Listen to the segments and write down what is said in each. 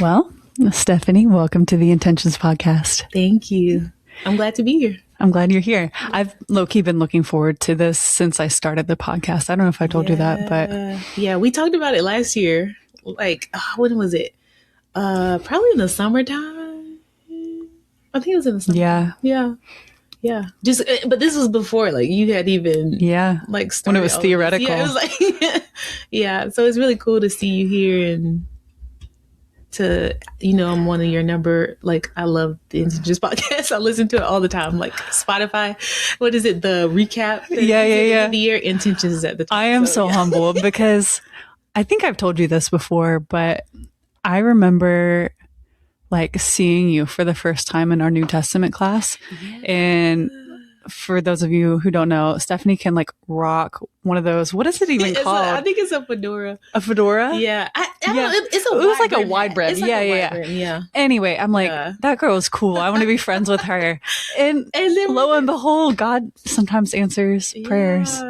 Well, Stephanie, welcome to the Intentions Podcast. Thank you. I'm glad to be here. I'm glad you're here. I've low-key been looking forward to this since I started the podcast. I don't know if I told you that, but... Yeah, we talked about it last year. Like, when was it? Probably in the summertime. I think it was in the summer. Yeah. Just, but this was before, like, you had even... like, when it was theoretical. Yeah, it was like... yeah, so it's really cool to see you here and... I'm one of your number, like, I love the Intentions podcast. I listen to it all the time, like Spotify. What is it? The recap? The year Intentions is at the top. I am so humbled because I think I've told you this before, but I remember like seeing you for the first time in our New Testament class. And for those of you who don't know, Stephanie can like rock one of those. What is it even called? I think it's a fedora. A fedora? Yeah. It was like a wide brim. Yeah. Anyway, I'm like, that girl is cool. I want to be friends with her. And then lo and behold, God sometimes answers prayers.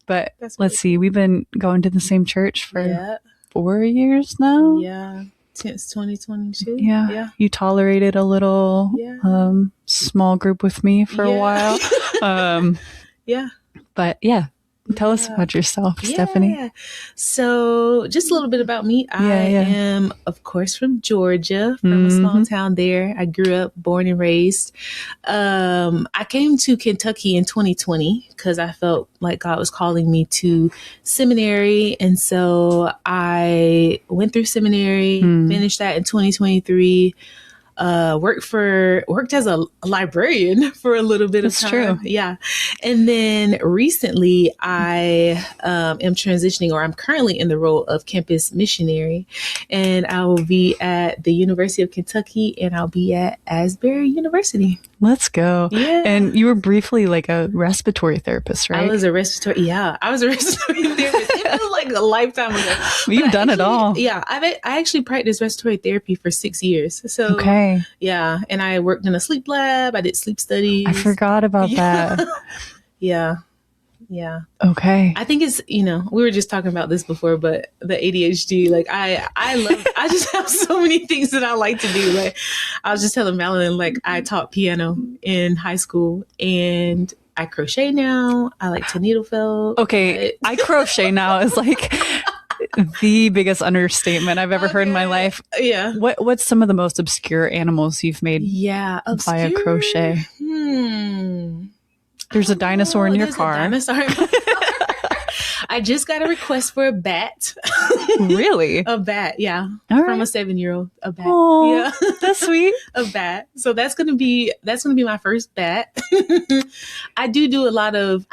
But let's see, we've been going to the same church for 4 years now. Yeah. Since 2022. Yeah. You tolerated a little small group with me for a while. But tell us about yourself, Stephanie. So just a little bit about me. I am, of course, from Georgia, from a small town there. I grew up, born and raised. I came to Kentucky in 2020 because I felt like God was calling me to seminary. And so I went through seminary, finished that in 2023. Worked as a librarian for a little bit of time. True. Yeah. And then recently I am transitioning, or I'm currently in the role of campus missionary, and I will be at the University of Kentucky and I'll be at Asbury University. Let's go. Yeah. And you were briefly like a respiratory therapist, right? I was a respiratory therapist. It was like a lifetime ago. You've done it all. Yeah. I actually practiced respiratory therapy for 6 years. So okay. Yeah. And I worked in a sleep lab. I did sleep studies. I forgot about that. Yeah. Okay. I think it's, we were just talking about this before, but the ADHD, like I just have so many things that I like to do. Like I was just telling Madeline, like I taught piano in high school and I crochet now. I like to needle felt. Okay. I crochet now is like the biggest understatement I've ever heard in my life. Yeah. What's some of the most obscure animals you've made via crochet? There's a dinosaur in your car. I just got a request for a bat. Really? A bat, yeah. All from right. a 7-year-old. A bat. Oh, yeah. That's sweet. A bat. So that's gonna be my first bat. I do a lot of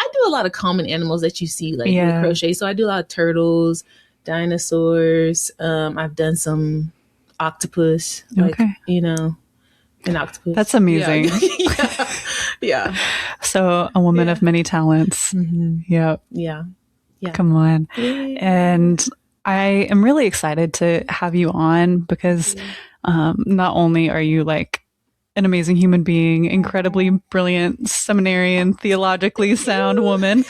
common animals that you see like with crochet. So I do a lot of turtles, dinosaurs. I've done some octopus. Like, an octopus. That's amazing. Yeah. So a woman of many talents. Yep. Yeah. Come on. And I am really excited to have you on because not only are you like an amazing human being, incredibly brilliant seminarian, theologically sound woman,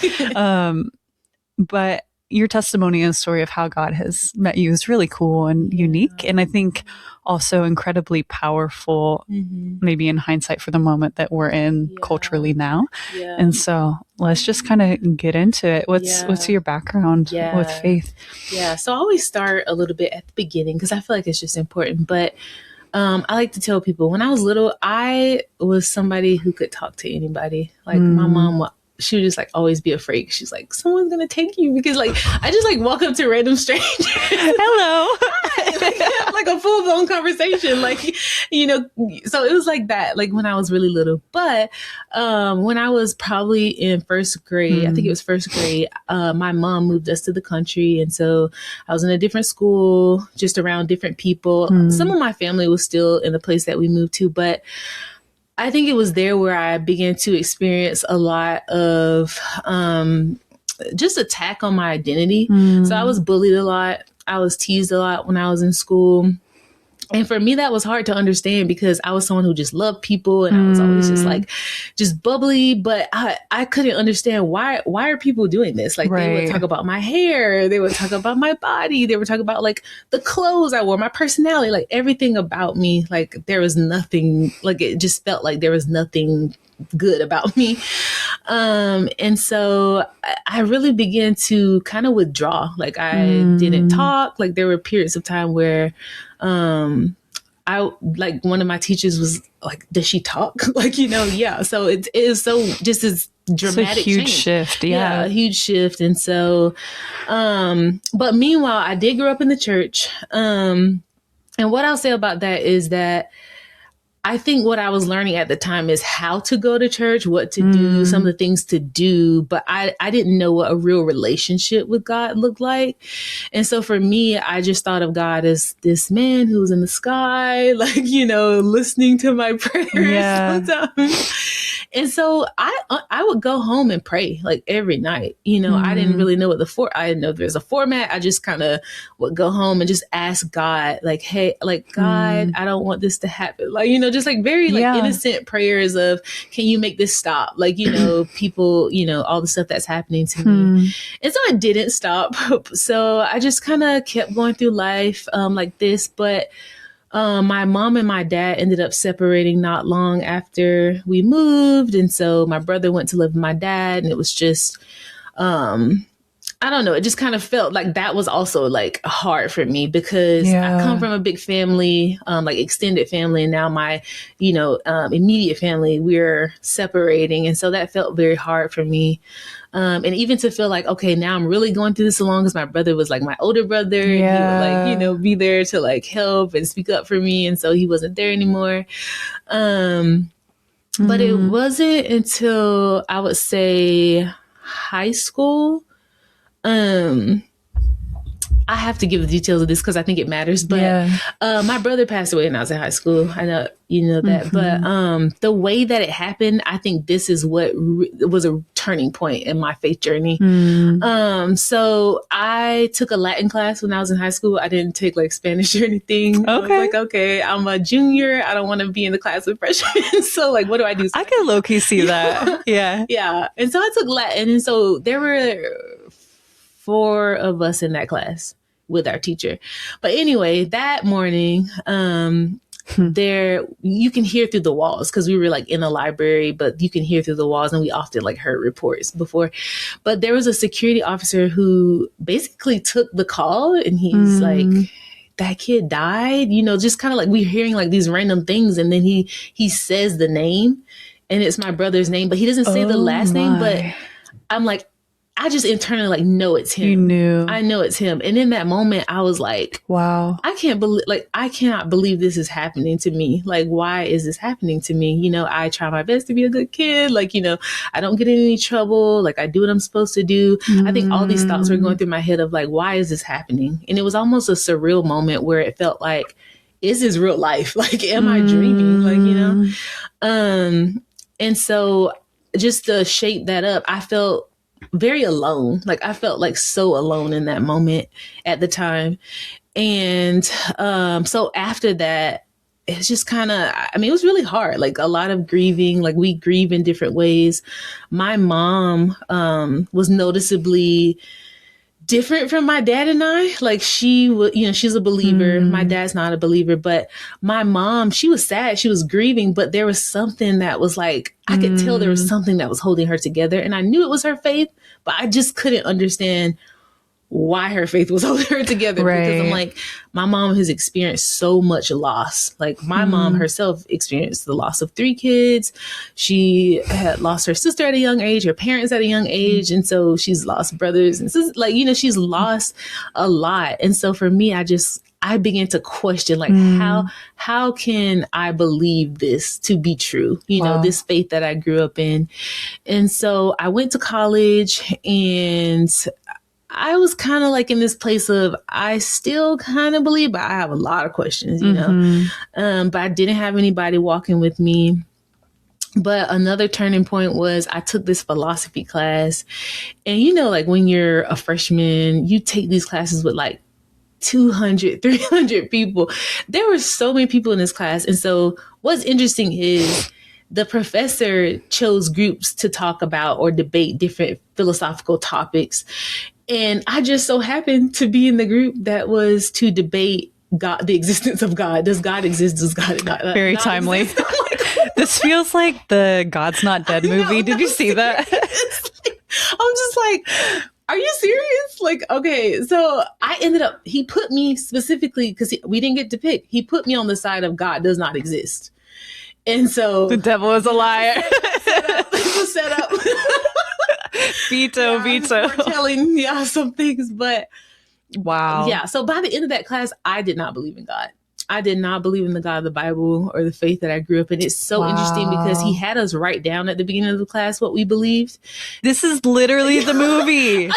but your testimony and story of how God has met you is really cool and unique. And I think also incredibly powerful, maybe in hindsight for the moment that we're in culturally now. Yeah. And so let's just kind of get into it. What's your background with faith? Yeah. So I always start a little bit at the beginning because I feel like it's just important. But I like to tell people when I was little, I was somebody who could talk to anybody. Like my mom she would just like always be afraid. She's like, someone's gonna take you because like I just like walk up to random strangers. Hello. like a full blown conversation. Like, so it was like that, like when I was really little. But when I was probably in first grade, I think it was first grade, my mom moved us to the country. And so I was in a different school, just around different people. Some of my family was still in the place that we moved to, but I think it was there where I began to experience a lot of just attack on my identity. So I was bullied a lot. I was teased a lot when I was in school. And for me, that was hard to understand because I was someone who just loved people and I was always just like, just bubbly. But I couldn't understand why are people doing this? Like they would talk about my hair. They would talk about my body. They would talk about like the clothes I wore, my personality, like everything about me. Like there was nothing, like it just felt like there was nothing good about me. And so I really began to kind of withdraw. Like I didn't talk. Like there were periods of time where, I like one of my teachers was like, does she talk? Like, you know, yeah. So it is so just as dramatic, it's a huge change. Shift. Yeah. A huge shift. And so, but meanwhile, I did grow up in the church. And what I'll say about that is that I think what I was learning at the time is how to go to church, what to do, some of the things to do, but I didn't know what a real relationship with God looked like. And so for me, I just thought of God as this man who's in the sky, like, you know, listening to my prayers sometimes. And so I would go home and pray like every night. You know, I didn't really know what I didn't know if there's a format. I just kind of would go home and just ask God, like, hey, like, God, I don't want this to happen. Like, you know, just like very like innocent prayers of, can you make this stop? Like, you know, people, you know, all the stuff that's happening to me. And so it didn't stop. So I just kind of kept going through life like this. But my mom and my dad ended up separating not long after we moved. And so my brother went to live with my dad, and it was just, I don't know. It just kind of felt like that was also like hard for me because I come from a big family, like extended family. And now my, you know, immediate family, we're separating. And so that felt very hard for me. And even to feel like, okay, now I'm really going through this alone because my brother was like my older brother. And he would like, you know, be there to like help and speak up for me. And so he wasn't there anymore. But it wasn't until I would say high school. I have to give the details of this because I think it matters. But my brother passed away when I was in high school. I know you know that. But the way that it happened, I think this is what was a turning point in my faith journey. So I took a Latin class when I was in high school. I didn't take like Spanish or anything. I was like, okay, I'm a junior. I don't want to be in the class with freshmen. So like, what do I do? I can low-key see that. Yeah. And so I took Latin. And so there were 4 of us in that class with our teacher. But anyway, that morning, there you can hear through the walls because we were like in a library, but you can hear through the walls, and we often like heard reports before. But there was a security officer who basically took the call, and he's like, that kid died, you know, just kind of like we're hearing like these random things. And then he says the name, and it's my brother's name, but he doesn't say the last name. But I'm like, I just internally like, no, it's him. You knew. I know it's him. And in that moment, I was like, wow, I cannot believe this is happening to me. Like, why is this happening to me? You know, I try my best to be a good kid. Like, you know, I don't get in any trouble. Like, I do what I'm supposed to do. I think all these thoughts were going through my head of like, why is this happening? And it was almost a surreal moment where it felt like, is this real life? Like, am I dreaming? Like, you know? And so just to shape that up, I felt very alone. Like I felt like so alone in that moment at the time. And so after that, it's just kind of, I mean, it was really hard. Like a lot of grieving, like we grieve in different ways. My mom was noticeably different from my dad and I. Like she was, you know, she's a believer. My dad's not a believer, but my mom, she was sad. She was grieving, but there was something that was like, I could tell there was something that was holding her together. And I knew it was her faith, but I just couldn't understand why her faith was holding her together. Because I'm like, my mom has experienced so much loss. Like my mom herself experienced the loss of 3 kids. She had lost her sister at a young age, her parents at a young age. And so she's lost brothers and sisters. Like, you know, she's lost a lot. And so for me, I began to question, like, how can I believe this to be true? You know, this faith that I grew up in. And so I went to college, and I was kind of like in this place of, I still kind of believe, but I have a lot of questions, you know, but I didn't have anybody walking with me. But another turning point was I took this philosophy class, and, you know, like when you're a freshman, you take these classes with like 200, 300 people. There were so many people in this class. And so what's interesting is the professor chose groups to talk about or debate different philosophical topics. And I just so happened to be in the group that was to debate God, the existence of God. Does God exist? Does God not? Very not timely. Exist? This feels like the God's Not Dead movie. Did you see that? I'm just like, are you serious? Like, okay. So I ended up, he put me specifically, because we didn't get to pick, he put me on the side of God does not exist. And so the devil is a liar. It was set up. Veto. For telling some things, but wow. Yeah. So by the end of that class, I did not believe in God. I did not believe in the God of the Bible or the faith that I grew up in. It's so interesting because he had us write down at the beginning of the class what we believed. This is literally the movie.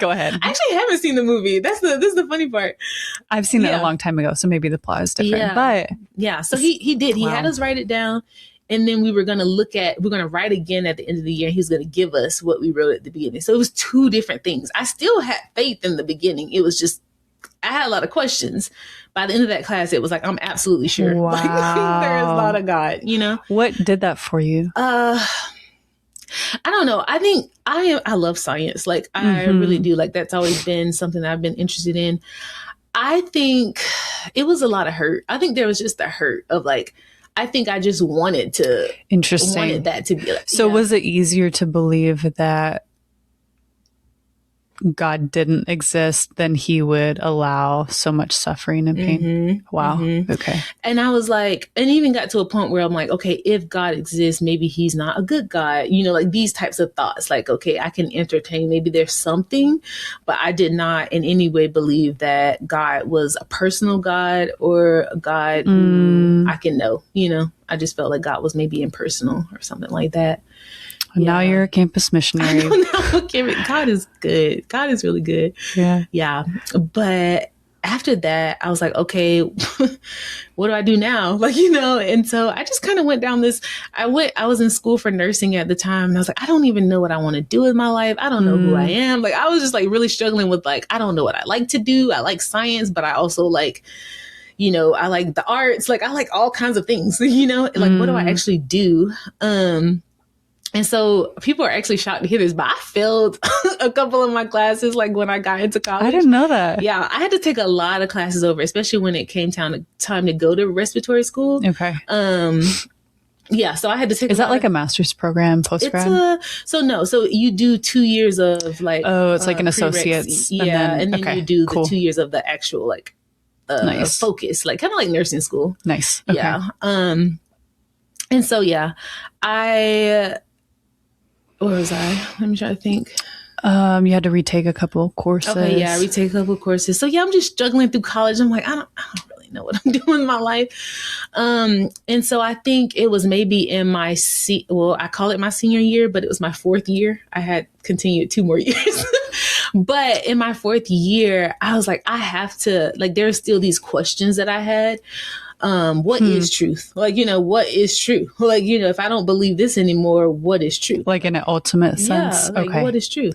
Go ahead. I actually haven't seen the movie. This is the funny part. I've seen it a long time ago, so maybe the plot is different. But so he did. He had us write it down. And then we're going to write again at the end of the year. He's going to give us what we wrote at the beginning. So it was two different things. I still had faith in the beginning. It was just, I had a lot of questions. By the end of that class, it was like, I'm absolutely sure. Wow. Like, there is not a God, What did that for you? I don't know. I think I love science. Like, I really do. Like, that's always been something that I've been interested in. I think it was a lot of hurt. I think there was just a hurt of like, I think I just wanted that to be like. So was it easier to believe that God didn't exist than he would allow so much suffering and pain? Wow. Okay. And I was like, and even got to a point where I'm like, okay, if God exists, maybe he's not a good God. Like these types of thoughts, like, okay, I can entertain, maybe there's something, but I did not in any way believe that God was a personal God or a God who I can know, I just felt like God was maybe impersonal or something like that. Now you're a campus missionary. God is good. God is really good. Yeah. Yeah. But after that, I was like, okay, what do I do now? Like, and so I just kind of went down this, I was in school for nursing at the time. And I was like, I don't even know what I want to do with my life. I don't know who I am. Like, I was just like really struggling with like, I don't know what I like to do. I like science, but I also like, I like the arts. Like, I like all kinds of things, like, what do I actually do? And so people are actually shocked to hear this, but I failed a couple of my classes, like when I got into college. I didn't know that. Yeah, I had to take a lot of classes over, especially when it came time to go to respiratory school. Okay. Yeah, so I had to take. Is that like a master's program, postgrad? So you do 2 years of like. Oh, it's like an associate's. Yeah, and then you do the 2 years of the actual like nice. focus, like kind of like nursing school. Nice. Okay. Yeah. And so where was I? Let me try to think. You had to retake a couple courses. Okay, yeah, retake a couple courses. So yeah, I'm just struggling through college. I'm like, I don't really know what I'm doing in my life. And so I think it was maybe in my I call it my senior year, but it was my fourth year. I had continued 2 more years. But in my fourth year, I was like, I have to, like, there's still these questions that I had. What is truth? Like, what is true? Like, if I don't believe this anymore, what is true? Like in an ultimate sense. Yeah, like what is true?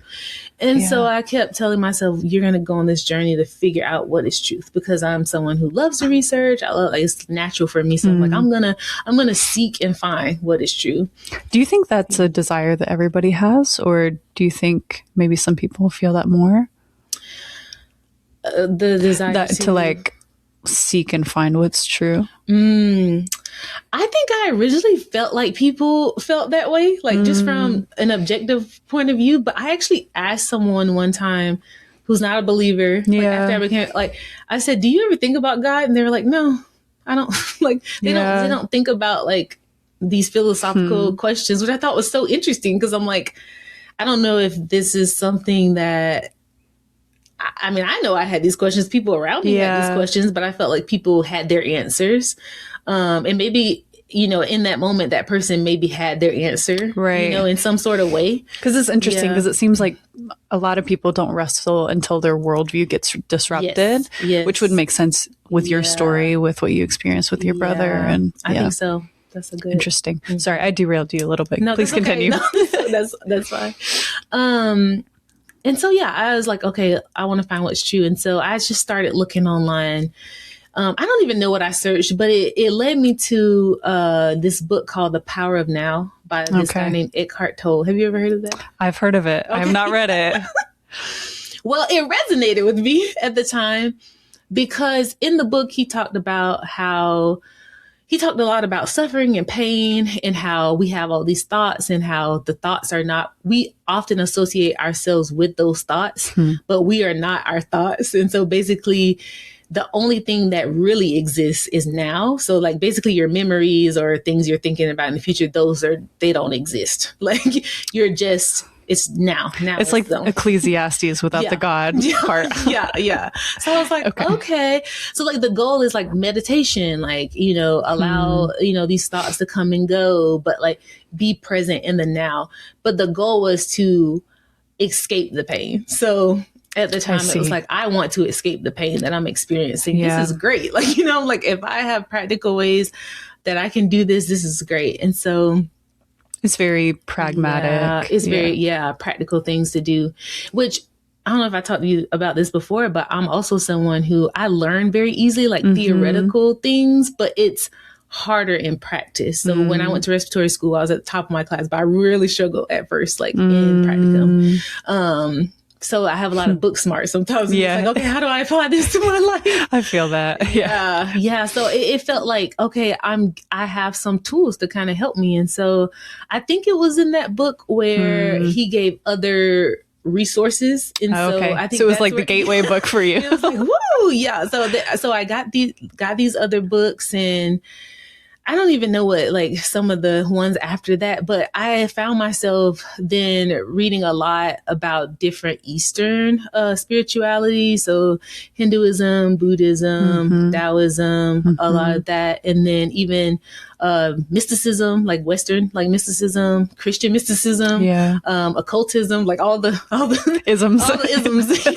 And so I kept telling myself, you're going to go on this journey to figure out what is truth, because I'm someone who loves to research. Like, it's natural for me. So I'm like, I'm going to seek and find what is true. Do you think that's a desire that everybody has? Or do you think maybe some people feel that more? The desire to like seek and find what's true. I think I originally felt like people felt that way, like just from an objective point of view. But I actually asked someone one time who's not a believer. Like, after I became, like, I said, "Do you ever think about God?" And they were like, "No, I don't." Like they don't think about like these philosophical questions, which I thought was so interesting, because I'm like, I don't know if this is something that. I mean, I know I had these questions. People around me had these questions, but I felt like people had their answers. And maybe, in that moment, that person maybe had their answer, right? In some sort of way. Because it's interesting, because it seems like a lot of people don't wrestle until their worldview gets disrupted, which would make sense with your story, with what you experienced with your brother. And I think so. That's a good. Interesting. Sorry, I derailed you a little bit. No, please continue. Okay. No, that's fine. And so, yeah, I was like, okay, I want to find what's true. And so I just started looking online. I don't even know what I searched, but it led me to this book called The Power of Now by this guy named Eckhart Tolle. Have you ever heard of that? I've heard of it. Okay. I have not read it. Well, it resonated with me at the time because in the book, he talked a lot about suffering and pain and how we have all these thoughts and how the thoughts are not, we often associate ourselves with those thoughts, but we are not our thoughts. And so basically, the only thing that really exists is now. So like basically your memories or things you're thinking about in the future, they don't exist. Like you're just, it's now. It's like Ecclesiastes without the God part. Yeah. So I was like, okay. So like the goal is like meditation, like, allow, these thoughts to come and go, but like be present in the now. But the goal was to escape the pain. So at the time, it was like, I want to escape the pain that I'm experiencing. Yeah. This is great. Like, like if I have practical ways that I can do this, this is great. And so it's very pragmatic. Yeah, it's very, practical things to do, which I don't know if I talked to you about this before, but I'm also someone who I learn very easily, like theoretical things, but it's harder in practice. So when I went to respiratory school, I was at the top of my class, but I really struggled at first, like in practicum. So I have a lot of book smart sometimes. Yeah. It's like, okay, how do I apply this to my life? I feel that. Yeah. So it felt like, okay, I have some tools to kind of help me. And so I think it was in that book where he gave other resources. And so I think so it was like the gateway book for you. It was like, woo! Yeah. So I got these other books, and I don't even know what like some of the ones after that, but I found myself then reading a lot about different Eastern spirituality. So Hinduism, Buddhism, Taoism, a lot of that. And then even mysticism, like Western, like mysticism, Christian mysticism, occultism, like all the isms. All the isms.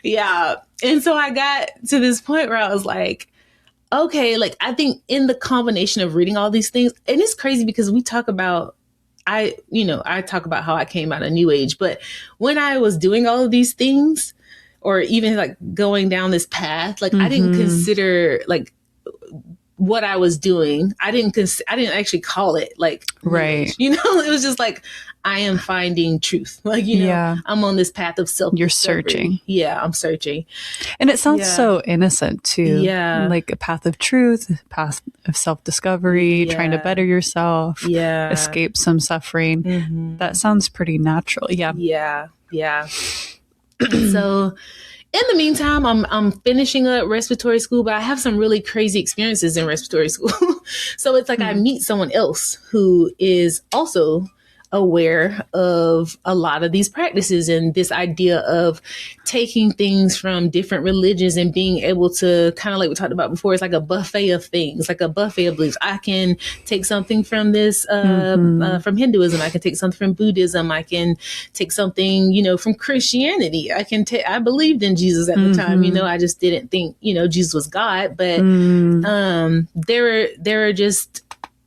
Yeah. And so I got to this point where I was like, okay, like I think in the combination of reading all these things, and it's crazy because we talk about, I talk about how I came out of New Age, but when I was doing all of these things, or even like going down this path, like I didn't consider like what I was doing. I didn't actually call it like, right. It was just like, I am finding truth. Like, I'm on this path of self. You're searching. Yeah, I'm searching. And it sounds so innocent too. Yeah. Like a path of truth, a path of self-discovery, trying to better yourself, escape some suffering. That sounds pretty natural. Yeah. Yeah. So in the meantime, I'm finishing up respiratory school, but I have some really crazy experiences in respiratory school. So it's like I meet someone else who is also aware of a lot of these practices and this idea of taking things from different religions and being able to kind of like we talked about before, it's like a buffet of things, like a buffet of beliefs. I can take something from this, from Hinduism. I can take something from Buddhism. I can take something, from Christianity. I believed in Jesus at the time, I just didn't think, Jesus was God, but, there are just,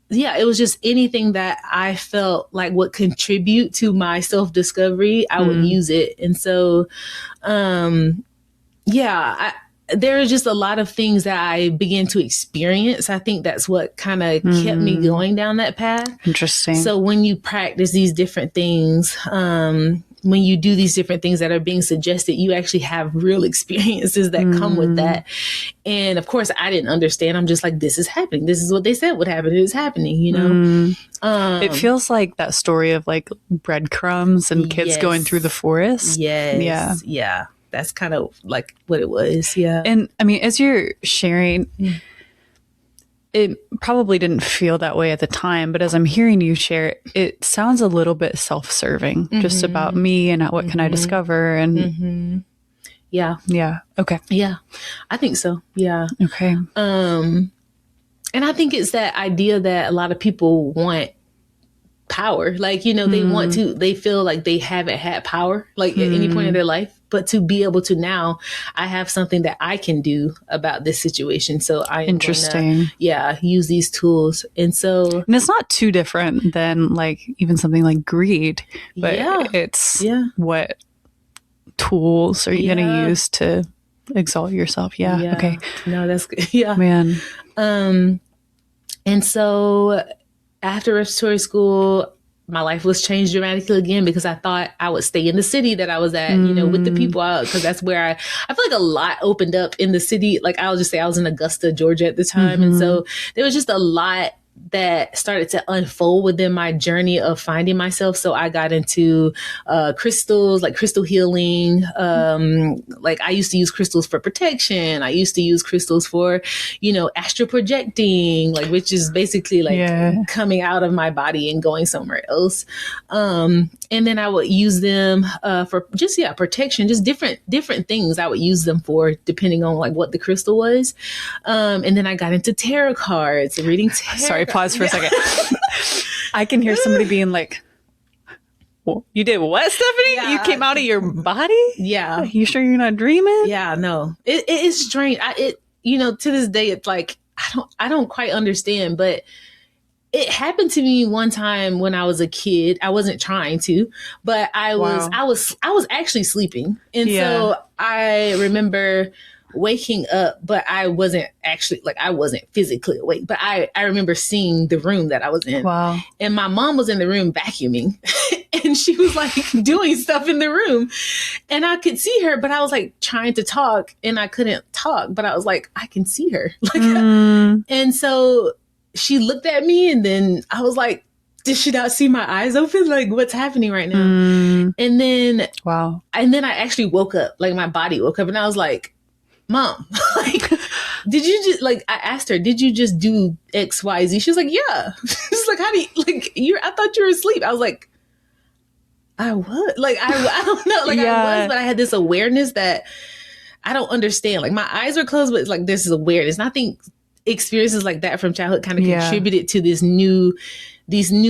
it was just anything that I felt like would contribute to my self-discovery, I would use it. And so, there are just a lot of things that I began to experience. I think that's what kind of kept me going down that path. Interesting. So when you practice these different things, when you do these different things that are being suggested, you actually have real experiences that come with that. And of course, I didn't understand. I'm just like, this is happening. This is what they said would happen. It is happening, It feels like that story of like breadcrumbs and kids going through the forest. Yes. Yeah. That's kind of like what it was. Yeah. And I mean, as you're sharing, it probably didn't feel that way at the time, but as I'm hearing you share, it sounds a little bit self-serving, just about me and what can I discover. And yeah. Okay. Yeah. I think so. Yeah. Okay. And I think it's that idea that a lot of people want power. Like, they want to, they feel like they haven't had power, like at any point in their life. but to be able to now, I have something that I can do about this situation. So I am Interesting. Use these tools. And it's not too different than like even something like greed, but it's what tools are you going to use to exalt yourself? Yeah. Okay. No, that's good. Yeah, man. And so after respiratory school, my life was changed dramatically again because I thought I would stay in the city that I was at, you know, with the people out, because that's where I feel like a lot opened up in the city. Like I'll just say I was in Augusta, Georgia at the time. And so there was just a lot that started to unfold within my journey of finding myself. So I got into crystals, like crystal healing. Like I used to use crystals for protection. I used to use crystals for, you know, astral projecting, like, which is basically like coming out of my body and going somewhere else. And then I would use them for just, protection, just different things I would use them for depending on like what the crystal was. And then I got into tarot cards and reading tarot. Sorry, pause for a second. I can hear somebody being like, well, you did what, Stephanie? Yeah. You came out of your body? Yeah. You sure you're not dreaming? Yeah, no. It is strange. You know, to this day, it's like, I don't quite understand, but it happened to me one time when I was a kid. I wasn't trying to, but I was actually sleeping. And so I remember waking up, but I wasn't actually, like, I wasn't physically awake, but I remember seeing the room that I was in. Wow. And my mom was in the room vacuuming and she was like doing stuff in the room and I could see her, but I was like trying to talk and I couldn't talk, but I was like, I can see her. Like, and so she looked at me and then I was like, did she not see my eyes open? Like, what's happening right now? And then, and then I actually woke up, like my body woke up and I was like, Mom, like, did you just, like, I asked her, did you just do X, Y, Z? She was like, yeah. She's like, how do you, like, I thought you were asleep. I was like, I was, like, I don't know. Like, I was, but I had this awareness that I don't understand. Like, my eyes were closed, but it's like, this is awareness. And I think experiences like that from childhood kind of contributed to these new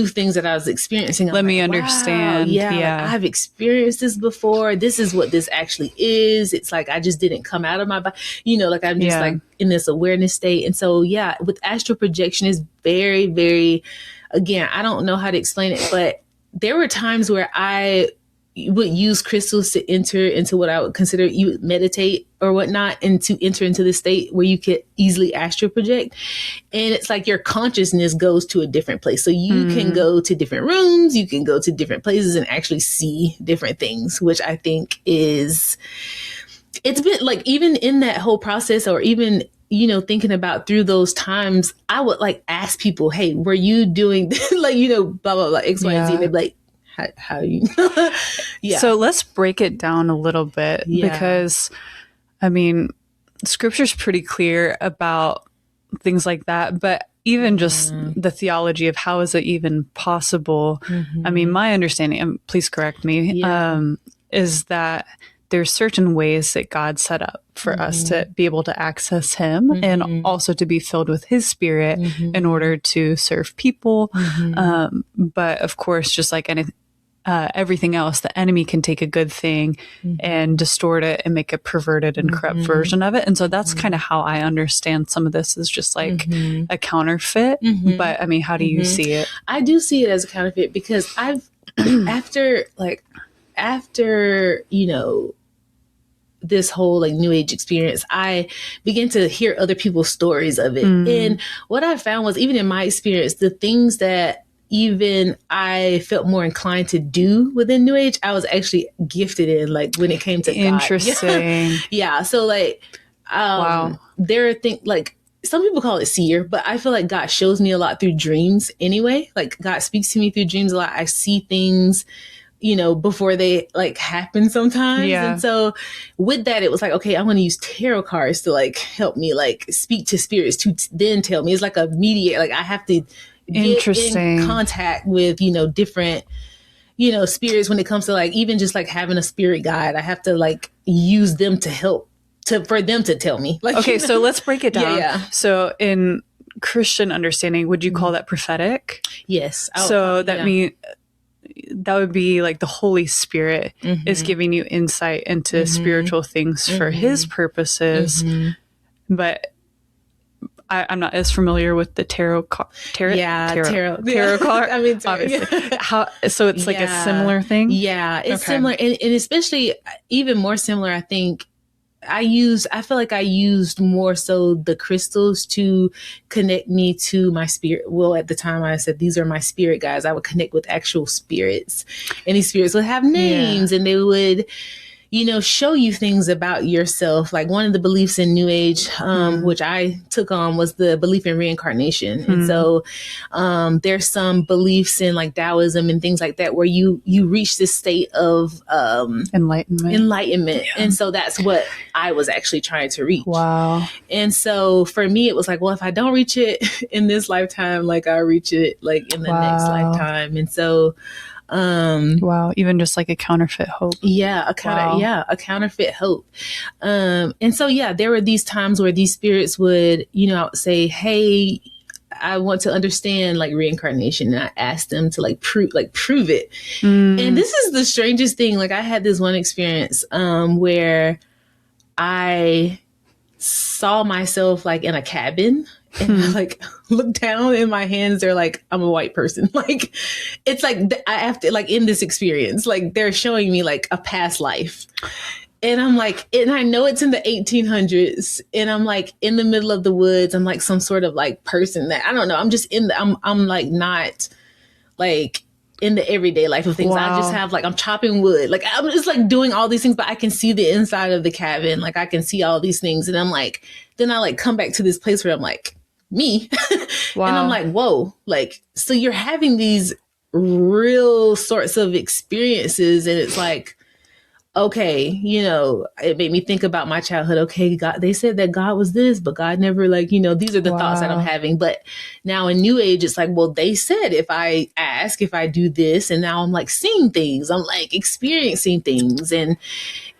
things that I was experiencing. Let me understand. Wow, like, I've experienced this before. This is what this actually is. It's like, I just didn't come out of my body, you know, like I'm just like in this awareness state. And so, with astral projection is very, very, again, I don't know how to explain it, but there were times where I would use crystals to enter into what I would consider, you would meditate or whatnot, and to enter into the state where you could easily astral project. And it's like your consciousness goes to a different place. So you can go to different rooms, you can go to different places and actually see different things, which I think it's been like, even in that whole process, or even, you know, thinking about through those times, I would like ask people, hey, were you doing like, you know, blah, blah, blah, X, Y, and Z. And they'd be like, how you So let's break it down a little bit, because I mean, scripture's pretty clear about things like that, but even just the theology of how is it even possible. I mean, my understanding, and please correct me, is that there's certain ways that God set up for us to be able to access him and also to be filled with his spirit in order to serve people. But of course, just like everything else, the enemy can take a good thing and distort it and make a perverted and corrupt version of it. And so that's kind of how I understand some of this is just like a counterfeit. But I mean, how do you see it? I do see it as a counterfeit because I've, after, you know, this whole like new age experience, I began to hear other people's stories of it. And what I found was, even in my experience, the things that even I felt more inclined to do within new age, I was actually gifted in, like when it came to Interesting. God. So like, there are things like, some people call it seer, but I feel like God shows me a lot through dreams anyway. Like God speaks to me through dreams a lot. I see things, you know, before they like happen sometimes. And so with that, it was like, okay, I'm going to use tarot cards to like help me like speak to spirits to then tell me. It's like a mediator. Like I have to get in contact with, you know, different, you know, spirits when it comes to like, even just like having a spirit guide. I have to like use them to help for them to tell me. Like, okay, you know? so let's break it down. So in Christian understanding, would you call that prophetic? Yes. So that means, that would be like the Holy Spirit is giving you insight into spiritual things for his purposes. But I'm not as familiar with the tarot card. Tarot card. I mean, obviously. So it's like a similar thing? Yeah, it's similar. And especially even more similar, I think, I feel like I used more so the crystals to connect me to my spirit. Well, at the time I said, these are my spirit guides. I would connect with actual spirits, and these spirits would have names and they would, show you things about yourself. Like one of the beliefs in New Age, which I took on, was the belief in reincarnation. And so there's some beliefs in like Taoism and things like that where you reach this state of enlightenment. Yeah. And so that's what I was actually trying to reach. Wow. And so for me, it was like, well, if I don't reach it in this lifetime, like I'll reach it like in the next lifetime. And so even just like a counterfeit hope. A counterfeit hope. And so there were these times where these spirits would say, hey, I want to understand like reincarnation, and I asked them to prove it. And this is the strangest thing. Like I had this one experience where I saw myself like in a cabin. And I like look down in my hands. They're like, I'm a white person. Like, it's like I have to like in this experience, like they're showing me like a past life. And I'm like, and I know it's in the 1800s, and I'm like in the middle of the woods. I'm like some sort of like person that I don't know. I'm just I'm like not like in the everyday life of things. I just have like, I'm chopping wood. Like I'm just like doing all these things, but I can see the inside of the cabin. Like I can see all these things. And I'm like, then I like come back to this place where I'm like, me. And I'm like, whoa, like, so you're having these real sorts of experiences. And it's like, okay, it made me think about my childhood. Okay, God, they said that God was this, but God never these are the thoughts that I'm having. But now in New Age, it's like, well, they said if I ask, if I do this, and now I'm like seeing things, I'm like experiencing things. And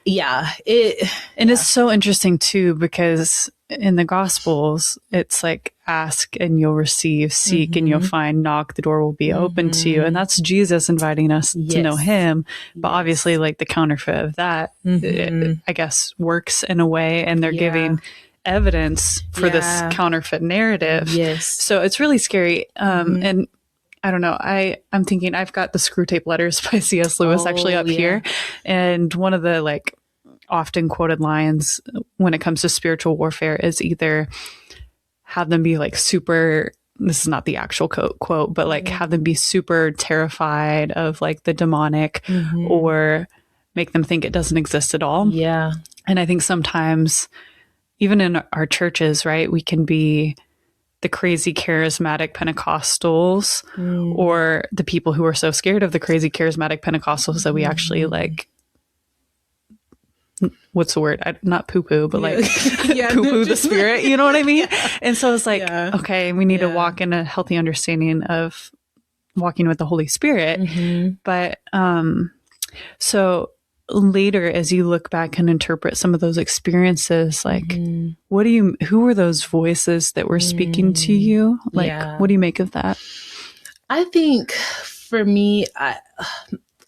it's so interesting too, because in the Gospels, it's like ask and you'll receive, seek and you'll find, knock, the door will be open to you. And that's Jesus inviting us to know him. But obviously like the counterfeit of that, I guess, works in a way, and they're giving evidence for this counterfeit narrative. Yes. So it's really scary. And I don't know. I'm thinking I've got the Screw Tape Letters by C.S. Lewis actually up here. And one of the like often quoted lines when it comes to spiritual warfare is either have them be like super, this is not the actual quote, but like have them be super terrified of like the demonic, or make them think it doesn't exist at all. Yeah. And I think sometimes even in our churches, right, we can be the crazy charismatic Pentecostals or the people who are so scared of the crazy charismatic Pentecostals that we actually like, what's the word? Not poo-poo, but like poo-poo the spirit. You know what I mean? And so it's like, okay, we need to walk in a healthy understanding of walking with the Holy Spirit. But so later, as you look back and interpret some of those experiences, like who were those voices that were speaking to you? Like, what do you make of that? I think for me,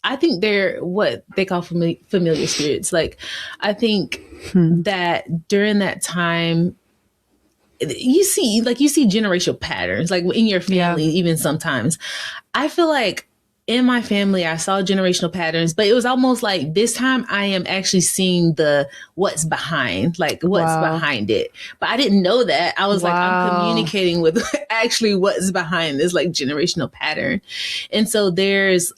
I think they're what they call familiar spirits. Like, I think that during that time, you see generational patterns, like in your family, even sometimes. I feel like in my family, I saw generational patterns, but it was almost like this time I am actually seeing what's behind it. But I didn't know that. I was like, I'm communicating with actually what's behind this like generational pattern. And so there's,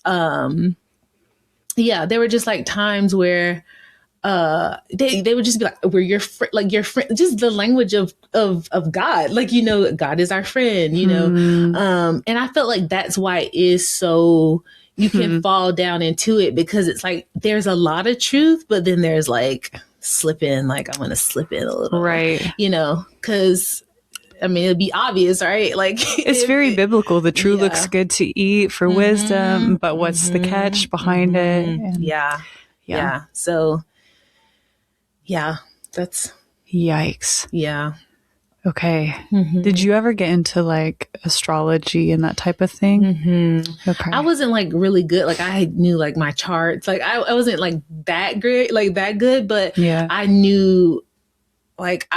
there were just like times where they would just be like, we're your friend, like your friend, just the language of God, like, God is our friend, and I felt like that's why it is so, you can fall down into it, because it's like, there's a lot of truth, but then there's like I'm going to slip in a little, right. Cause I mean, it'd be obvious, right? Like it's very biblical. The true looks good to eat for wisdom, but what's the catch behind it? And So, that's yikes. Yeah. Okay. Did you ever get into like astrology and that type of thing? Okay. I wasn't like really good. Like I knew like my charts. Like I wasn't like that great, like that good, but I knew like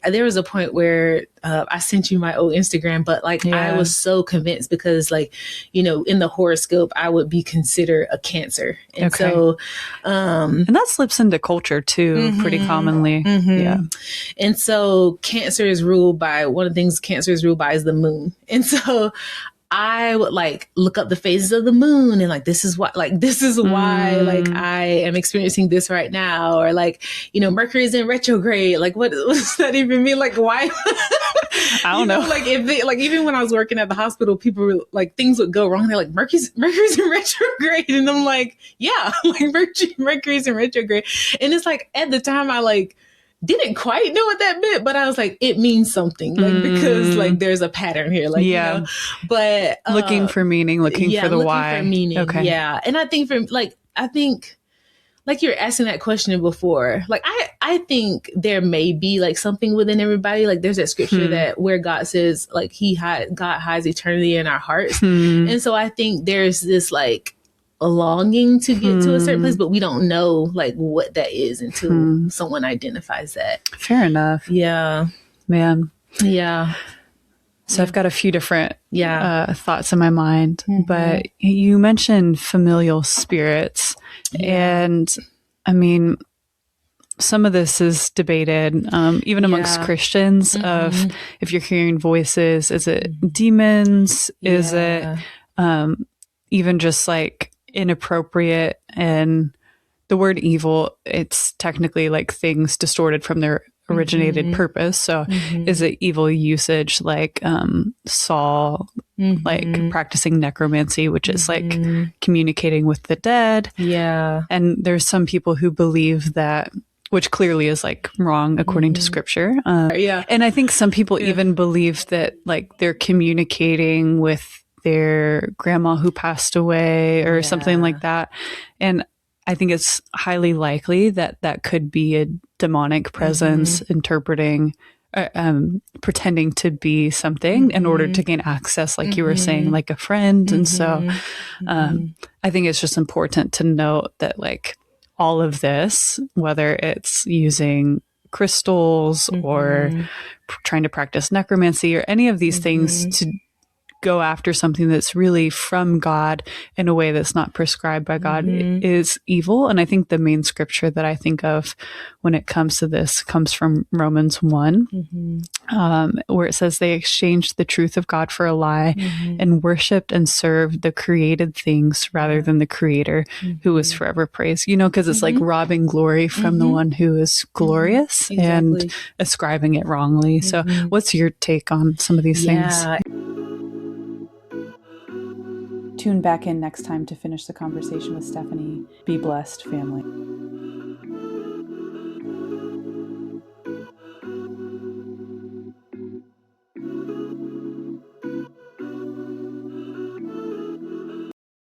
there was a point where I sent you my old Instagram, but like I was so convinced because like, you know, in the horoscope, I would be considered a Cancer. And so, and that slips into culture too, pretty commonly. Yeah. And so Cancer is ruled by, one of the things Cancer is ruled by is the moon. And so I would like look up the phases of the moon and like, this is why like I am experiencing this right now. Or like, you know, Mercury is in retrograde. Like what does that even mean? Like why? I don't know. Like if they, like, even when I was working at the hospital, people were like, things would go wrong. They're like, Mercury's in retrograde. And I'm like, yeah, like Mercury's in retrograde. And it's like, at the time I like, didn't quite know what that meant, but I was like, it means something, like because like there's a pattern here, like you know? But looking for meaning, looking for the why. For meaning, and I think like you're asking that question before, like I think there may be like something within everybody. Like there's that scripture that where God says like God hides eternity in our hearts, and so I think there's this like a longing to get to a certain place, but we don't know like what that is until someone identifies that. Fair enough. Yeah, man. Yeah. So I've got a few different thoughts in my mind, but you mentioned familial spirits, and I mean, some of this is debated, even amongst Christians, of if you're hearing voices, is it demons? Is it even just like inappropriate? And the word evil, it's technically like things distorted from their originated purpose. So is it evil usage like Saul, like practicing necromancy, which is like communicating with the dead? Yeah. And there's some people who believe that, which clearly is like wrong according to scripture. And I think some people even believe that like they're communicating with their grandma who passed away or something like that. And I think it's highly likely that that could be a demonic presence interpreting, pretending to be something in order to gain access, like you were saying, like a friend. And so I think it's just important to note that like all of this, whether it's using crystals or trying to practice necromancy or any of these things to go after something that's really from God in a way that's not prescribed by God is evil. And I think the main scripture that I think of when it comes to this comes from Romans 1, where it says they exchanged the truth of God for a lie and worshiped and served the created things rather than the creator who is forever praised. You know, because it's like robbing glory from the one who is glorious and ascribing it wrongly. So what's your take on some of these things? Tune back in next time to finish the conversation with Stephanie. Be blessed, family.